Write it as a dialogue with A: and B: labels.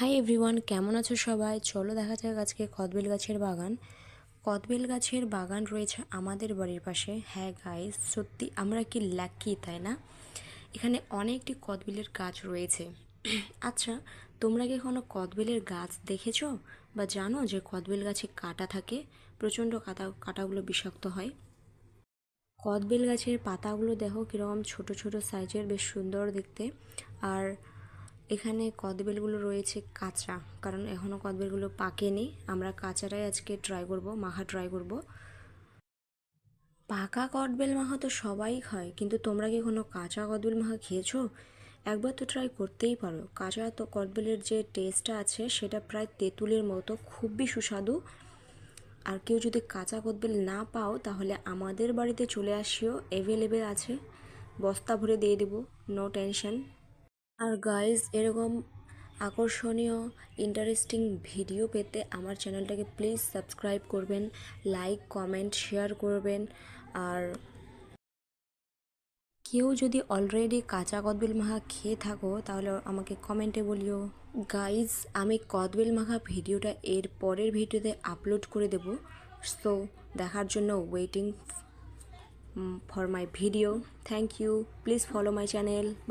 A: Hi everyone, কেমন আছো সবাই? চলো দেখা যাক আজকে কদবেল গাছের বাগান। কদবেল গাছের বাগান রয়েছে আমাদের বাড়ির পাশে। হ্যাঁ গাইস, সত্যি আমরা কি লাকি, তাই না? এখানে অনেকটি কদবেলের গাছ রয়েছে। আচ্ছা, তোমরা কি কোনো কদবেলের গাছ দেখেছো বা জানো যে কদবেল গাছে কাঁটা থাকে? প্রচণ্ড কাঁটাগুলো বিষাক্ত হয়। কদবেল গাছের পাতাগুলো দেখো কীরকম ছোট ছোট সাইজের, বেশ সুন্দর দেখতে। আর এখানে কদবেলগুলো রয়েছে কাঁচা, কারণ এখনও কদবেলগুলো পাকেনি। আমরা কাঁচাটাই আজকে ট্রাই করব, মাখা ট্রাই করব। পাকা কদবেল মাখা তো সবাই খায়, কিন্তু তোমরা কি কোনো কাঁচা কদবেল মাখা খেয়েছো? একবার তো ট্রাই করতেই পারো। কাঁচা তো কদবেলের যে টেস্টটা আছে সেটা প্রায় তেঁতুলের মতো, খুবই সুস্বাদু। আর কেউ যদি কাঁচা কদবেল না পাও তাহলে আমাদের বাড়িতে চলে আসিও, অ্যাভেলেবেল আছে, বস্তা ভরে দিয়ে দেবো, নো টেনশন। আর গাইজ, এরকম আকর্ষণীয় ইন্টারেস্টিং ভিডিও পেতে আমার চ্যানেলটাকে প্লিজ সাবস্ক্রাইব করবেন, লাইক কমেন্ট শেয়ার করবেন। আর কেউ যদি অলরেডি কাঁচা কদবেল মাখা খেয়ে থাকো তাহলে আমাকে কমেন্টে বলিও। গাইজ, আমি কদবেল মাখা ভিডিওটা এর পরের ভিডিওতে আপলোড করে দেব। সো দেখার জন্য waiting for my video. Thank you, please follow my channel. By.